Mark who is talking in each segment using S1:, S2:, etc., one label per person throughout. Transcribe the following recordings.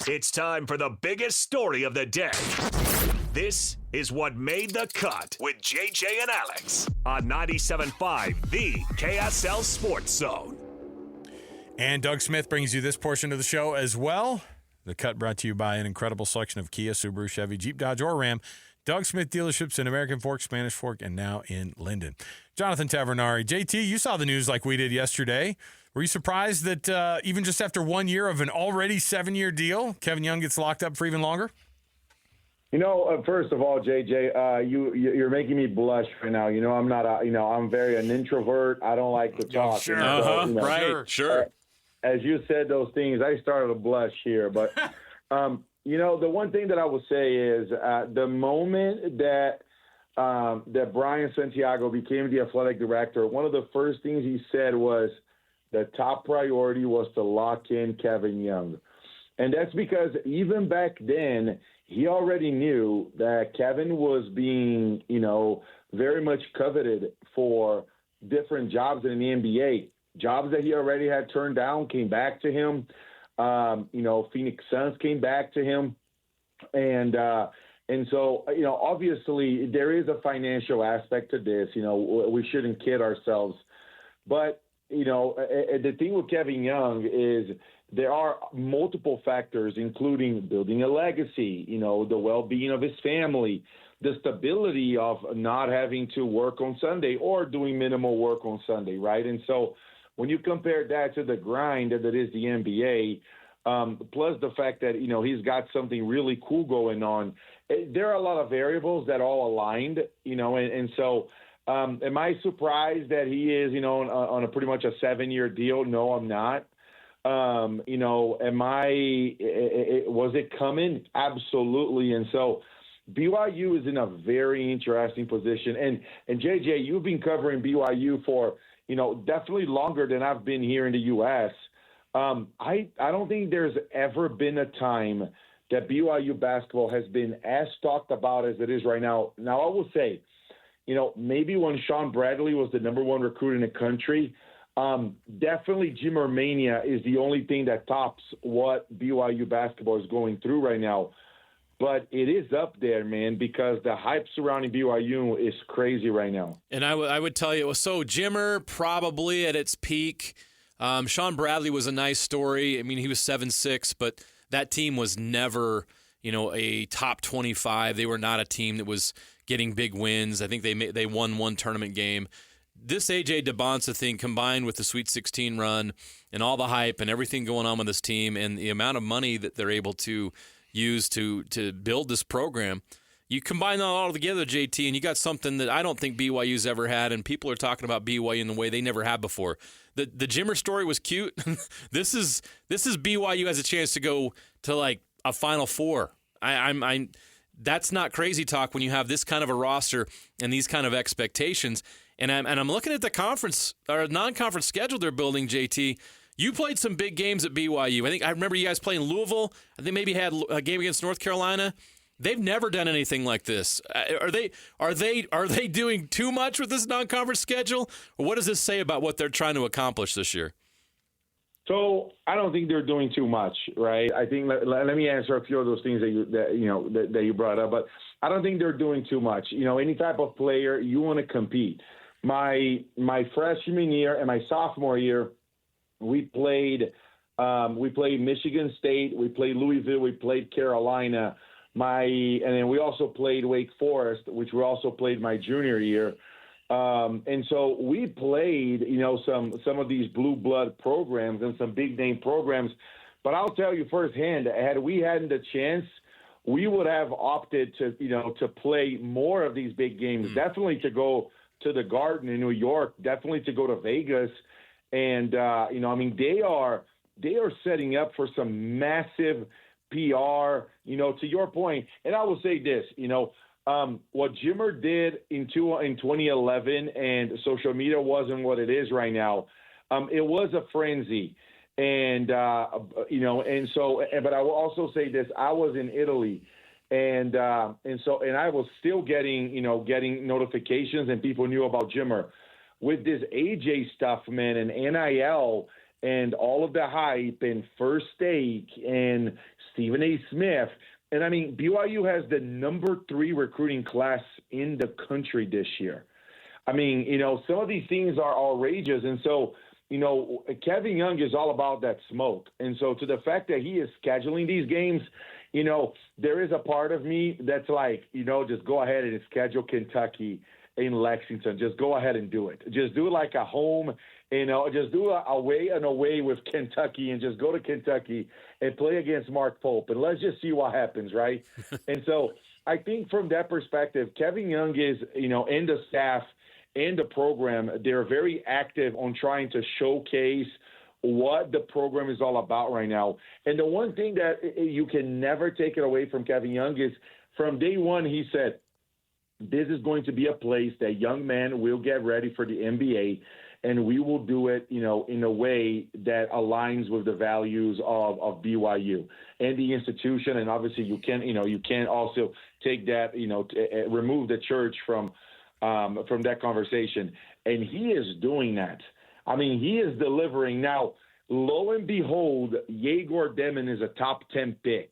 S1: It's time for the biggest story of the day. This is What Made the Cut with JJ and Alex on 97.5, the KSL Sports Zone.
S2: And Doug Smith brings you this portion of the show as well. The Cut brought to you by an incredible selection of Kia, Subaru, Chevy, Jeep, Dodge, or Ram. Doug Smith dealerships in American Fork, Spanish Fork, and now in Linden. Jonathan Tavernari. JT, you saw the news like we did yesterday. Were you surprised that even just after 1 year of an already 7-year deal, Kevin Young gets locked up for even longer?
S3: You know, first of all, JJ, you're making me blush right now. You know, I'm not I'm an introvert. I don't like to talk.
S2: Sure.
S3: So,
S2: Sure.
S3: As you said those things, I started to blush here. But, the one thing that I will say is the moment that Brian Santiago became the athletic director, one of the first things he said was the top priority was to lock in Kevin Young. And that's because even back then, he already knew that Kevin was being, very much coveted for different jobs in the NBA. Jobs that he already had turned down came back to him. Phoenix Suns came back to him. And so, obviously there is a financial aspect to this. We shouldn't kid ourselves. But, the thing with Kevin Young is there are multiple factors, including building a legacy, the well-being of his family, the stability of not having to work on Sunday or doing minimal work on Sunday, right? And so when you compare that to the grind that is the NBA, plus the fact that, he's got something really cool going on, there are a lot of variables that all aligned, and so am I surprised that he is, on a pretty much a 7-year deal? No, I'm not. Was it coming? Absolutely. And so BYU is in a very interesting position. And JJ, you've been covering BYU for, definitely longer than I've been here in the U.S. I don't think there's ever been a time that BYU basketball has been as talked about as it is right now. Now, I will say, maybe when Sean Bradley was the number one recruit in the country, definitely Jimmer Mania is the only thing that tops what BYU basketball is going through right now. But it is up there, man, because the hype surrounding BYU is crazy right now.
S4: And I would tell you, so Jimmer probably at its peak. Sean Bradley was a nice story. I mean, he was 7'6", but that team was never, a top 25. They were not a team that was getting big wins. I think they won one tournament game. This A.J. DeBonsa thing combined with the Sweet 16 run and all the hype and everything going on with this team and the amount of money that they're able to use to build this program, you combine that all together, JT, and you got something that I don't think BYU's ever had, and people are talking about BYU in the way they never have before. The Jimmer story was cute. This is BYU has a chance to go to like a Final Four. That's not crazy talk when you have this kind of a roster and these kind of expectations. And I'm looking at the conference or non-conference schedule they're building, JT. You played some big games at BYU. I remember you guys playing Louisville. I think maybe had a game against North Carolina. They've never done anything like this. Are they doing too much with this non-conference schedule? Or what does this say about what they're trying to accomplish this year?
S3: So I don't think they're doing too much, right? I think let me answer a few of those things that you brought up, but I don't think they're doing too much. Any type of player, you want to compete. My freshman year and my sophomore year, we played Michigan State, we played Louisville, we played Carolina. And then we also played Wake Forest, which we also played my junior year. And so we played, some of these blue blood programs and some big name programs. But I'll tell you firsthand, had we hadn't a chance, we would have opted to play more of these big games. Definitely to go to the Garden in New York. Definitely to go to Vegas. And they are setting up for some massive PR. To your point. And I will say this, what Jimmer did in 2011, and social media wasn't what it is right now. It was a frenzy, and but I will also say this: I was in Italy, and I was still getting notifications, and people knew about Jimmer with this AJ stuff, man, and NIL, and all of the hype and First Take and Stephen A. Smith. And, I mean, BYU has the number 3 recruiting class in the country this year. I mean, some of these things are outrageous. And so, Kevin Young is all about that smoke. And so to the fact that he is scheduling these games, there is a part of me that's like, just go ahead and schedule Kentucky in Lexington. Just go ahead and do it. Just do it like a home, just do an away with Kentucky and just go to Kentucky and play against Mark Pope. And let's just see what happens, right? And so I think from that perspective, Kevin Young is, and the staff and the program, they're very active on trying to showcase what the program is all about right now. And the one thing that you can never take it away from Kevin Young is from day one, he said, this is going to be a place that young men will get ready for the NBA, and we will do it, in a way that aligns with the values of BYU and the institution. And obviously you can't also take that, remove the church from that conversation. And he is doing that. I mean, he is delivering. Now, lo and behold, Yegor Demon is a top 10 pick.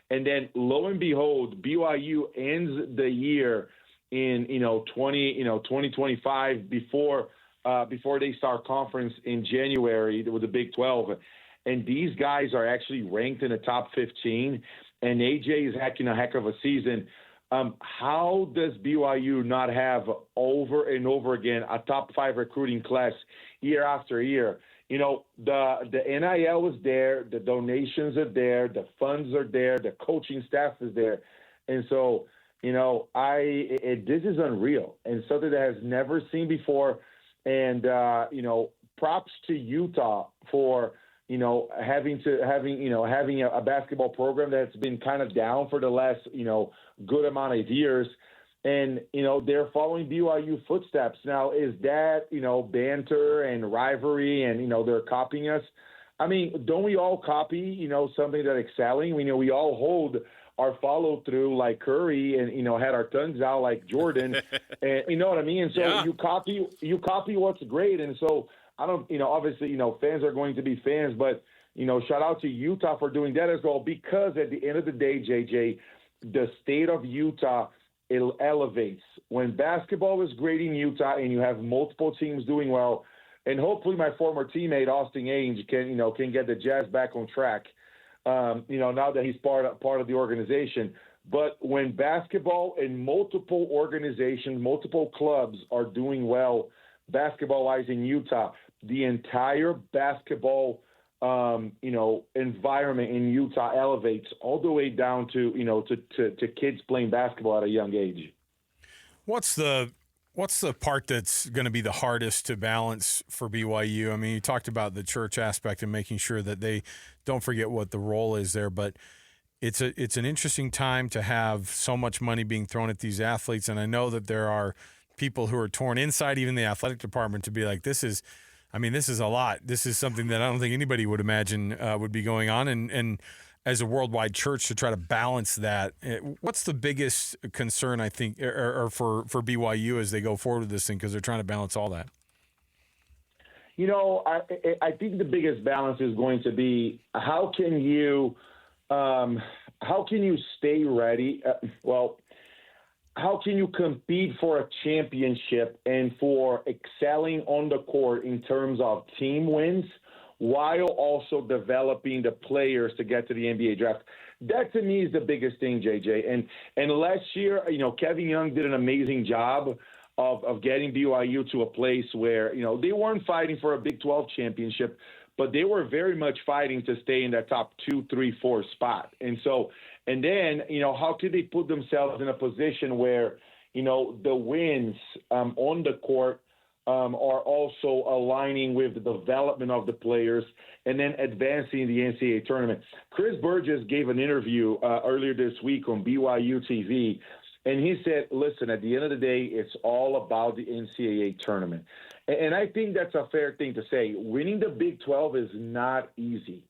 S3: And then lo and behold, BYU ends the year in 2025 before they start conference in January with the Big 12. And these guys are actually ranked in the top 15. And AJ is having a heck of a season. How does BYU not have over and over again a top 5 recruiting class year after year? The NIL is there, the donations are there, the funds are there, the coaching staff is there. And so, this is unreal and something that has never seen before. And, props to Utah for, having a basketball program that's been kind of down for the last, good amount of years. And, they're following BYU footsteps. Now, is that, banter and rivalry and, they're copying us? I mean, don't we all copy, something that's excelling? We all hold our follow through like Curry and, had our tongues out like Jordan. And you know what I mean? And so
S4: Yeah.
S3: you copy what's great. And so I don't, obviously, fans are going to be fans, but, shout out to Utah for doing that as well, because at the end of the day, JJ, the state of Utah, it elevates. When basketball is great in Utah and you have multiple teams doing well, and hopefully my former teammate, Austin Ainge, can get the Jazz back on track, now that he's part of the organization. But when basketball and multiple organizations, multiple clubs are doing well basketball-wise in Utah, the entire basketball environment in Utah elevates all the way down to kids playing basketball at a young age.
S2: What's the part that's going to be the hardest to balance for BYU? I mean, you talked about the church aspect and making sure that they don't forget what the role is there, but it's an interesting time to have so much money being thrown at these athletes. And I know that there are people who are torn inside even the athletic department to be like, this is a lot. This is something that I don't think anybody would imagine would be going on. And as a worldwide church to try to balance that, what's the biggest concern, I think, or for BYU as they go forward with this thing, because they're trying to balance all that?
S3: I think the biggest balance is going to be how can you stay ready? How can you compete for a championship and for excelling on the court in terms of team wins while also developing the players to get to the NBA draft? That to me is the biggest thing, JJ. And last year, Kevin Young did an amazing job of getting BYU to a place where, they weren't fighting for a Big 12 championship, but they were very much fighting to stay in that top 2, 3, 4 spot. And then, how could they put themselves in a position where, the wins on the court are also aligning with the development of the players and then advancing the NCAA tournament. Chris Burgess gave an interview earlier this week on BYU TV, and he said, listen, at the end of the day, it's all about the NCAA tournament. And I think that's a fair thing to say. Winning the Big 12 is not easy,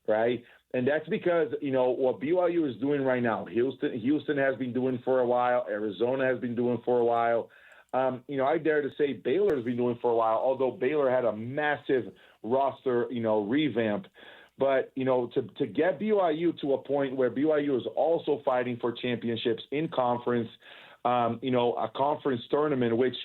S3: right? And that's because, what BYU is doing right now, Houston has been doing for a while, Arizona has been doing for a while. I dare to say Baylor's been doing for a while, although Baylor had a massive roster, revamp. But, to get BYU to a point where BYU is also fighting for championships in conference, a conference tournament, which,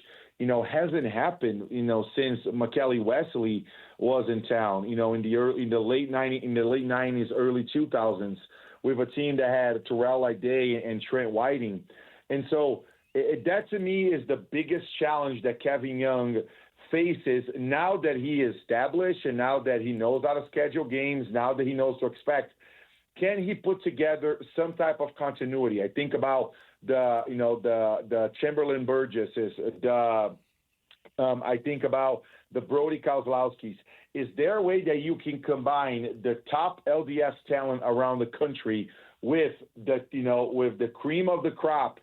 S3: hasn't happened, since McKelly Wesley was in town, in the late 90s, early 2000s, with a team that had Terrell Day and Trent Whiting. And so that to me is the biggest challenge that Kevin Young faces now that he is established and now that he knows how to schedule games, now that he knows to expect. Can he put together some type of continuity? I think about the Chamberlain Burgesses, I think about the Brody Kozlowskis. Is there a way that you can combine the top LDS talent around the country with the cream of the crop,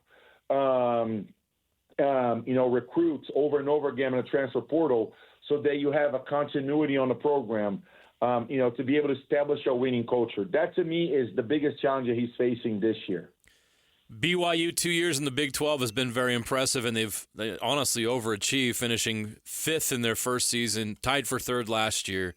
S3: recruits over and over again in the transfer portal, so that you have a continuity on the program, to be able to establish a winning culture? That to me is the biggest challenge that he's facing this year.
S4: BYU 2 years in the Big 12 has been very impressive, and they honestly overachieved, finishing 5th in their first season, tied for 3rd last year.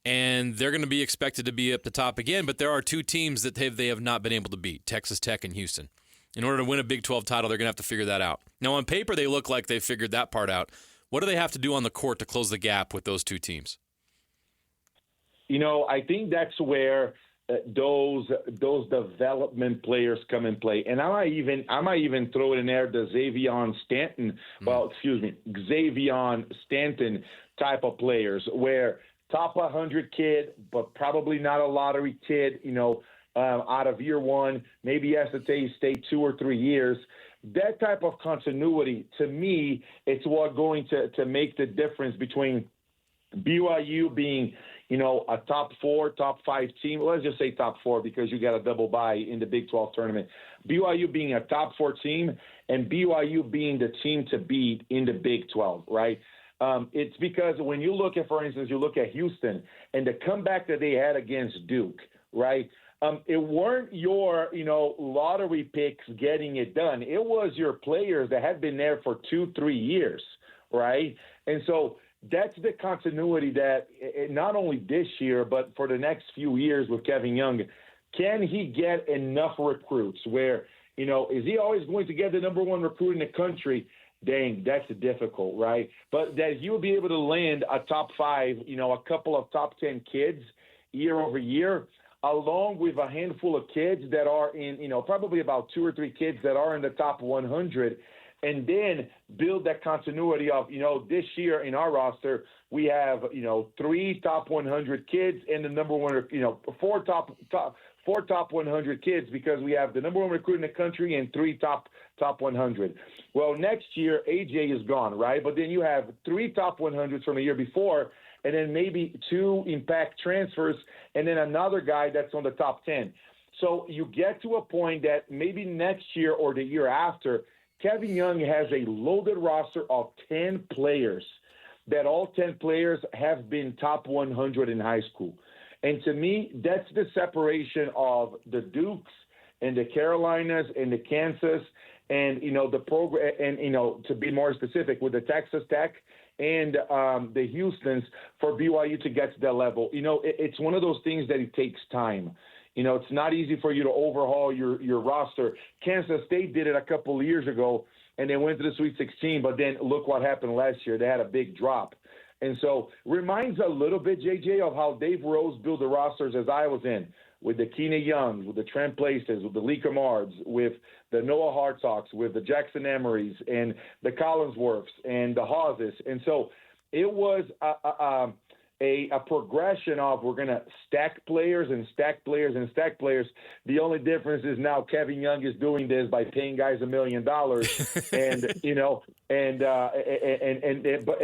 S4: And they're going to be expected to be up the top again, but there are 2 teams that they have not been able to beat, Texas Tech and Houston. In order to win a Big 12 title, they're going to have to figure that out. Now, on paper, they look like they figured that part out. What do they have to do on the court to close the gap with those 2 teams?
S3: I think that's where those development players come in play. And I might even throw it in there, the Xavier Stanton type of players, where top 100 kid, but probably not a lottery kid, out of year one, maybe has to stay 2 or 3 years. That type of continuity, to me, it's what going to make the difference between BYU being, a top 4, top 5 team. Let's just say top 4 because you got a double bye in the Big 12 tournament. BYU being a top 4 team and BYU being the team to beat in the Big 12, right? It's because when you look at, for instance, you look at Houston and the comeback that they had against Duke, right? It weren't your, lottery picks getting it done. It was your players that had been there for 2-3 years, right? And so that's the continuity that not only this year, but for the next few years with Kevin Young, can he get enough recruits where, is he always going to get the number 1 recruit in the country? Dang, that's difficult, right? But that he'll be able to land a top 5, a couple of top 10 kids year over year, along with a handful of kids that are in, probably about 2 or 3 kids that are in the top 100, and then build that continuity of, this year in our roster, we have, 3 top 100 kids and the number 1, 4 top 100 kids because we have the number 1 recruit in the country and 3 top 100. Well, next year, AJ is gone, right? But then you have 3 top 100s from the year before, and then maybe 2 impact transfers, and then another guy that's on the top 10. So you get to a point that maybe next year or the year after, Kevin Young has a loaded roster of 10 players, that all 10 players have been top 100 in high school. And to me, that's the separation of the Dukes and the Carolinas and the Kansas and, the program, and, to be more specific, with the Texas Tech and the Houstons for BYU to get to that level. It's one of those things that it takes time. It's not easy for you to overhaul your roster. Kansas State did it a couple of years ago, and they went to the Sweet 16, but then look what happened last year. They had a big drop. And so reminds a little bit, JJ, of how Dave Rose built the rosters as I was in, with the Keena Youngs, with the Trent Places, with the Lee Camards, with the Noah Hartsogs, with the Jackson Emerys, and the Collinsworths, and the Hawses. And so it was a progression of we're going to stack players and stack players and stack players. The only difference is now Kevin Young is doing this by paying guys $1 million,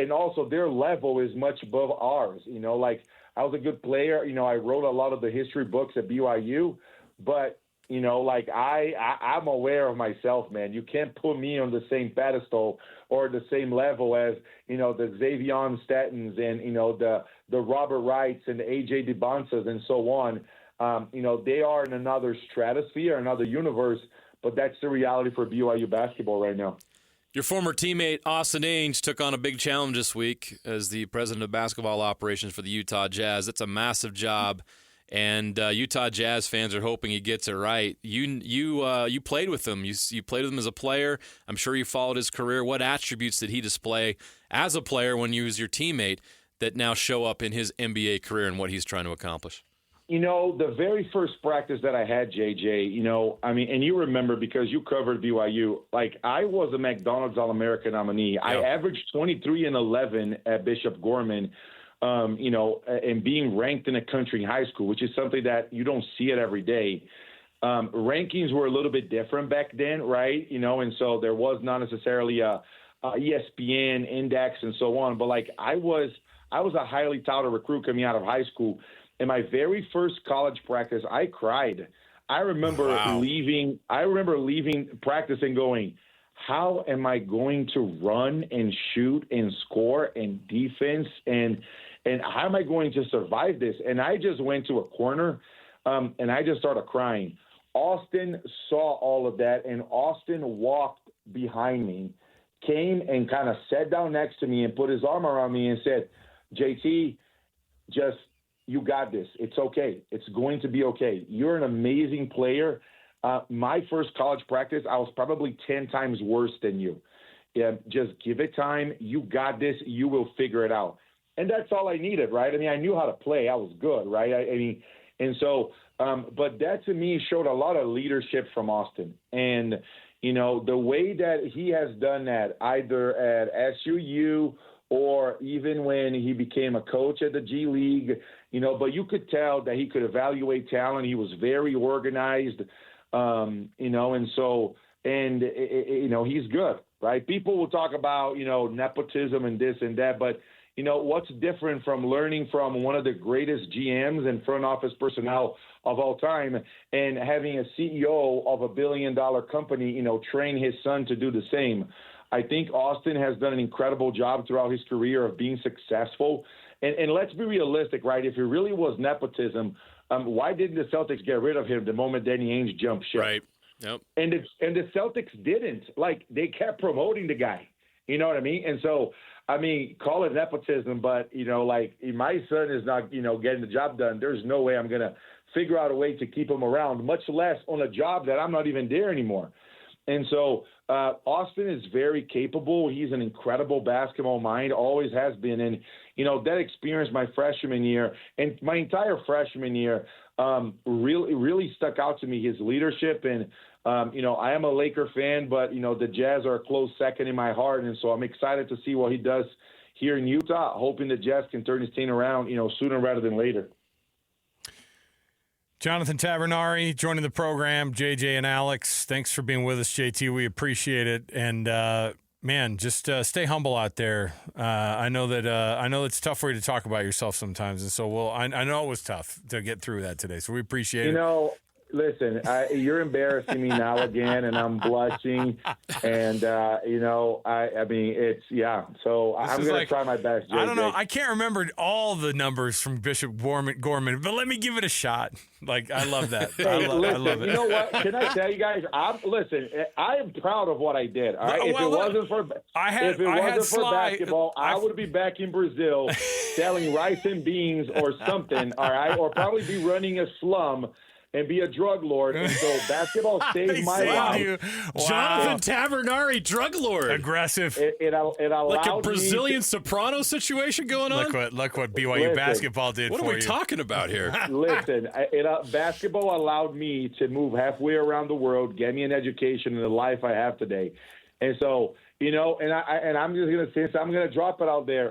S3: and also their level is much above ours. Like I was a good player. I wrote a lot of the history books at BYU, but I'm aware of myself, man. You can't put me on the same pedestal or the same level as, the Xavier Statons and, the Robert Wrights and the AJ DeBonsas and so on. They are in another stratosphere, another universe, but that's the reality for BYU basketball right now.
S4: Your former teammate Austin Ainge took on a big challenge this week as the president of basketball operations for the Utah Jazz. It's a massive job, and Utah Jazz fans are hoping he gets it right. You played with him. You played with him as a player. I'm sure you followed his career. What attributes did he display as a player when you was your teammate that now show up in his NBA career and what he's trying to accomplish?
S3: The very first practice that I had, JJ, and you remember because you covered BYU, I was a McDonald's All-American nominee. Yeah. I averaged 23 and 11 at Bishop Gorman, and being ranked in a country high school, which is something that you don't see it every day. Rankings were a little bit different back then, right? And so there was not necessarily a ESPN index and so on. But I was a highly touted recruit coming out of high school. In my very first college practice, I cried. I remember leaving practice and going, how am I going to run and shoot and score and defense and how am I going to survive this? And I just went to a corner and I just started crying. Austin saw all of that, and Austin walked behind me, came and kind of sat down next to me and put his arm around me and said, JT, you got this. It's okay. It's going to be okay. You're an amazing player. My first college practice, I was probably 10 times worse than you. Yeah, just give it time. You got this. You will figure it out. And that's all I needed, right? I knew how to play. I was good, right? But that to me showed a lot of leadership from Austin. And, the way that he has done that, either at SUU or even when he became a coach at the G League, but you could tell that he could evaluate talent. He was very organized, he's good, right? People will talk about, nepotism and this and that, but what's different from learning from one of the greatest GMs and front office personnel of all time and having a CEO of $1 billion company, train his son to do the same. I think Austin has done an incredible job throughout his career of being successful. And let's be realistic, right? If it really was nepotism, why didn't the Celtics get rid of him the moment Danny Ainge jumped ship?
S4: Right. Yep.
S3: And the Celtics didn't. They kept promoting the guy. You know what I mean? And so, call it nepotism, but, my son is not, getting the job done. There's no way I'm going to figure out a way to keep him around, much less on a job that I'm not even there anymore. And so Austin is very capable. He's an incredible basketball mind, always has been. And, that experience my freshman year and my entire freshman year really stuck out to me, his leadership. And, I am a Laker fan, but, the Jazz are a close second in my heart. And so I'm excited to see what he does here in Utah, hoping the Jazz can turn his team around, sooner rather than later.
S2: Jonathan Tavernari joining the program, JJ and Alex. Thanks for being with us, JT. We appreciate it. And, just stay humble out there. I know it's tough for you to talk about yourself sometimes. And so, I know it was tough to get through that today. So we appreciate it.
S3: Listen, you're embarrassing me now again, and I'm blushing. And, So I'm going to try my best, JJ.
S2: I don't know. I can't remember all the numbers from Bishop Gorman, but let me give it a shot. I love that. I love it.
S3: You know what? Can I tell you guys? I am proud of what I did. All right? If it wasn't for basketball, I would be back in Brazil selling rice and beans or something, all right? Or probably be running a slum and be a drug lord. And so basketball saved my life.
S4: Wow. Jonathan Tavernari, drug lord.
S2: Aggressive.
S3: It allowed
S4: like a Brazilian soprano situation going on?
S2: Look what BYU basketball did for you.
S4: What are we talking about here?
S3: Listen, basketball allowed me to move halfway around the world, get me an education and the life I have today. And so, I'm just going to say, I'm going to drop it out there.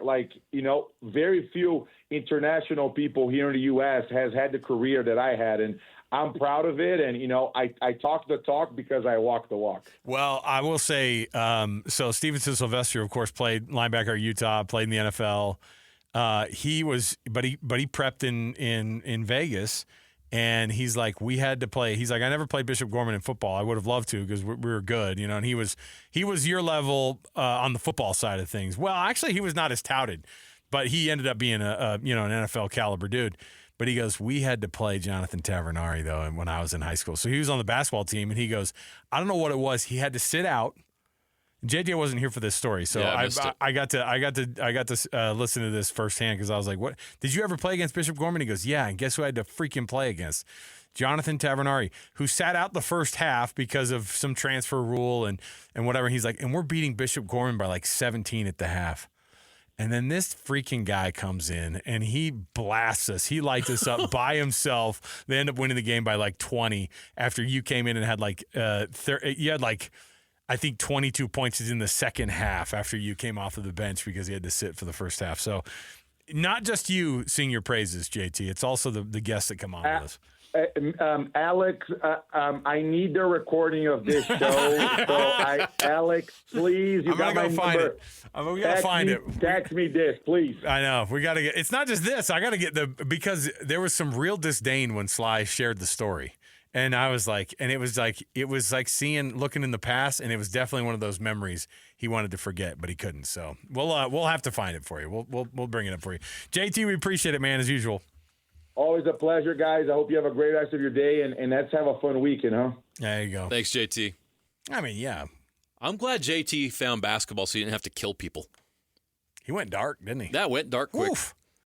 S3: Very few international people here in the U.S. has had the career that I had. And I'm proud of it, and, I talk the talk because I walk the walk.
S2: Well, I will say, so Stevenson Sylvester, of course, played linebacker at Utah, played in the NFL. He prepped in Vegas, and he's like, we had to play. He's like, I never played Bishop Gorman in football. I would have loved to because we were good, and he was your level on the football side of things. Well, actually, he was not as touted, but he ended up being an NFL caliber dude. But he goes, we had to play Jonathan Tavernari, though, when I was in high school. So he was on the basketball team, and he goes, I don't know what it was. He had to sit out JJ wasn't here for this story, so
S4: Yeah,
S2: I got to listen to this firsthand because I was like, "What? Did you ever play against Bishop Gorman?" He goes, "Yeah." And guess who I had to freaking play against? Jonathan Tavernari, who sat out the first half because of some transfer rule and whatever. He's like, and we're beating Bishop Gorman by like 17 at the half. And then this freaking guy comes in and he blasts us. He lights us up by himself. They end up winning the game by like 20 after you came in and had like you had like I think 22 points in the second half after you came off of the bench because he had to sit for the first half. So not just you sing your praises, JT. It's also the guests that come on with us.
S3: Alex, I need the recording of this show. Alex, please, you got my number.
S2: We gotta find it.
S3: Text me this, please.
S2: I know we gotta get. It's not just this. I gotta get because there was some real disdain when Sly shared the story, and I was like, and it was like looking in the past, and it was definitely one of those memories he wanted to forget, but he couldn't. So we'll have to find it for you. We'll bring it up for you, JT. We appreciate it, man, as usual.
S3: Always a pleasure, guys. I hope you have a great rest of your day, and let's have a fun weekend, huh?
S2: There you go.
S4: Thanks, JT.
S2: I mean, yeah.
S4: I'm glad JT found basketball so he didn't have to kill people.
S2: He went dark, didn't he?
S4: That went dark quick.
S2: Oof.